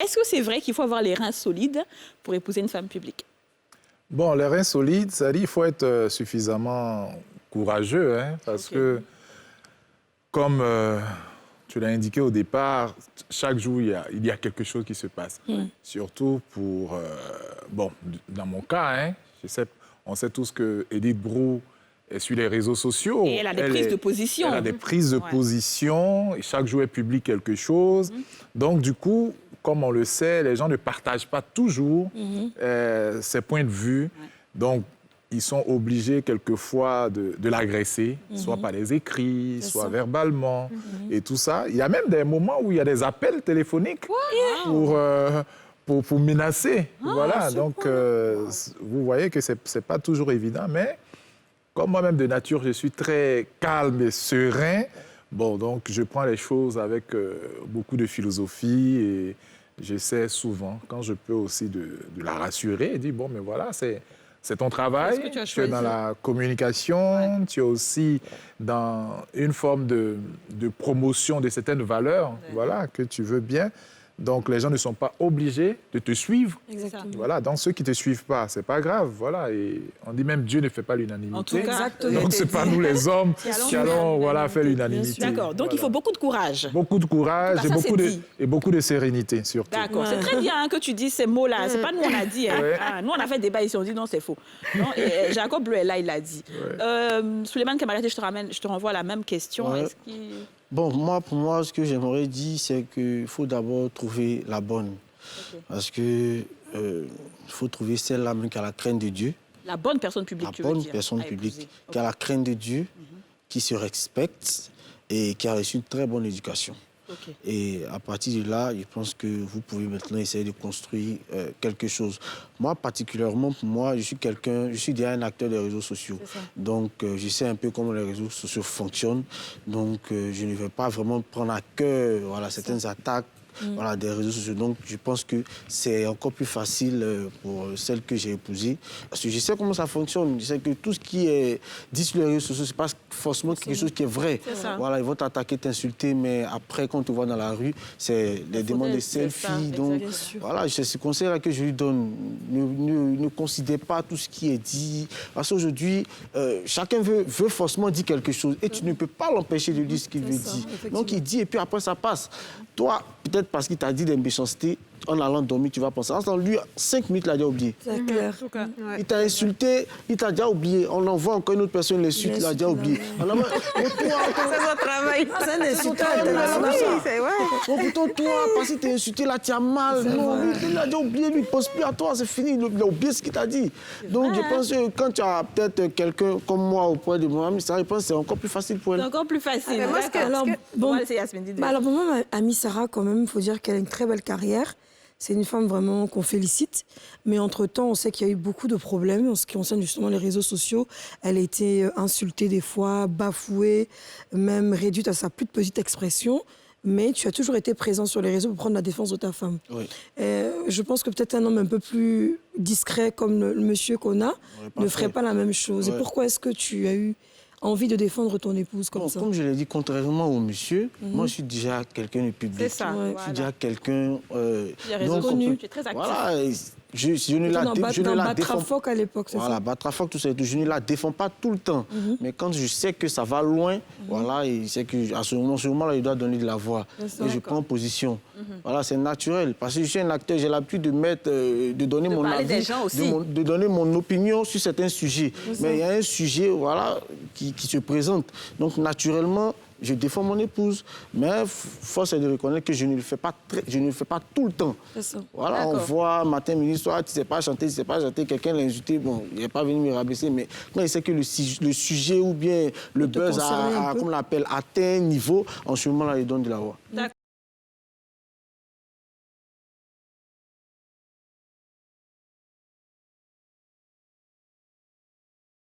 Est-ce que c'est vrai qu'il faut avoir les reins solides pour épouser une femme publique? Bon, les reins solides, ça dit qu'il faut être suffisamment courageux, hein, parce que, comme tu l'as indiqué au départ, chaque jour, il y a quelque chose qui se passe. Surtout pour, bon, dans mon cas, hein, on sait tous que Edith Brou est sur les réseaux sociaux. Et elle a des prises de position. Elle a des prises de position, et chaque jour, elle publie quelque chose. Donc, du coup, comme on le sait, les gens ne partagent pas toujours ses points de vue. Donc, ils sont obligés quelquefois de l'agresser, soit par les écrits, soit verbalement, et tout ça. Il y a même des moments où il y a des appels téléphoniques pour menacer. Voilà, donc vous voyez que c'est pas toujours évident, mais comme moi-même de nature, je suis très calme et serein. Bon, donc je prends les choses avec beaucoup de philosophie et j'essaie souvent, quand je peux aussi, de la rassurer et dire, bon, mais voilà, c'est ton travail, tu es dans la communication, tu es aussi dans une forme de promotion de certaines valeurs, voilà, que tu veux bien. Donc, les gens ne sont pas obligés de te suivre. Exactement. Voilà, donc ceux qui ne te suivent pas, c'est pas grave, voilà. Et on dit même Dieu ne fait pas l'unanimité. En tout cas, donc, c'est pas nous les hommes qui allons voilà, faire l'unanimité. D'accord, donc il faut beaucoup de courage. Beaucoup de courage et beaucoup de sérénité, surtout. D'accord, c'est très bien hein, que tu dis ces mots-là. C'est pas nous, on a dit. Hein. Ah, nous, on a fait débat ici, on dit non, c'est faux. Non, et Jacob Bleu est là, il l'a dit. Souleymane Kamarete, je te renvoie à la même question. Est-ce qu'il... Bon, pour moi, ce que j'aimerais dire, c'est qu'il faut d'abord trouver la bonne. Parce que faut trouver celle-là même qui a la crainte de Dieu. La bonne personne publique, tu veux dire. La bonne personne publique qui a la crainte de Dieu, qui se respecte et qui a reçu une très bonne éducation. Et à partir de là, je pense que vous pouvez maintenant essayer de construire quelque chose. Moi, particulièrement, pour moi, je suis déjà un acteur des réseaux sociaux. Donc, je sais un peu comment les réseaux sociaux fonctionnent. Donc, je ne vais pas vraiment prendre à cœur certaines attaques des réseaux sociaux. Donc, je pense que c'est encore plus facile pour celle que j'ai épousée. Parce que je sais comment ça fonctionne. Je sais que tout ce qui est dit sur les réseaux sociaux, c'est pas forcément quelque chose qui est vrai. Voilà, ils vont t'attaquer, t'insulter, mais après, quand on te voit dans la rue, c'est des demandes de selfies. Donc, voilà, c'est ce conseil-là que je lui donne. Ne considère pas tout ce qui est dit. Parce qu'aujourd'hui, chacun veut forcément dire quelque chose. Et tu ne peux pas l'empêcher de dire ce qu'il veut dire. Donc, il dit, et puis après, ça passe. Toi, peut-être parce qu'il t'a dit des méchancetés, en allant dormir, tu vas penser. Lui, 5 minutes, il a déjà oublié. C'est clair. Il t'a insulté, il t'a déjà oublié. On envoie encore une autre personne l'insulte, il a déjà oublié. C'est son travail. C'est un insultant. Pourtant, toi, parce qu'il t'a insulté, là, tu as mal. Non, il a déjà oublié, lui, il ne pense plus à toi, c'est fini. Il a oublié ce qu'il t'a dit. Donc, je pense que quand tu as peut-être quelqu'un comme moi auprès de moi, ça répond, c'est encore plus facile pour elle. C'est encore plus facile. Alors, pour moi, Amie Sarah, quand même, il faut dire qu'elle a une très belle carrière. C'est une femme vraiment qu'on félicite. Mais entre-temps, on sait qu'il y a eu beaucoup de problèmes en ce qui concerne justement les réseaux sociaux. Elle a été insultée des fois, bafouée, même réduite à sa plus petite expression. Mais tu as toujours été présent sur les réseaux pour prendre la défense de ta femme. Oui. Je pense que peut-être un homme un peu plus discret comme le monsieur qu'on a ne ferait pas la même chose. Et pourquoi est-ce que tu as eu envie de défendre ton épouse comme ça? Comme je l'ai dit, contrairement au monsieur, moi, je suis déjà quelqu'un de public. C'est ça. Je suis déjà quelqu'un... Tu es reconnu, tu es très actif. Voilà, je ne la défends pas. À l'époque, c'est ça. Batrafoc, tout ça, je ne la défends pas tout le temps. Mais quand je sais que ça va loin, voilà, et c'est qu'à ce moment-là, il doit donner de la voix. Et je prends position. Voilà, c'est naturel. Parce que je suis un acteur, j'ai l'habitude de donner mon avis, de donner mon opinion sur certains sujets. Mais il y a un sujet, voilà, qui se présente. Donc, naturellement, je défends mon épouse, mais force est de reconnaître que je ne le fais pas tout le temps. Voilà, on voit matin, midi, soir, tu ne sais pas chanter, quelqu'un l'a insulté, bon, il n'est pas venu me rabaisser, mais quand il sait que le sujet ou bien le buzz comme on l'appelle, atteint un niveau, en ce moment-là, il donne de la voix.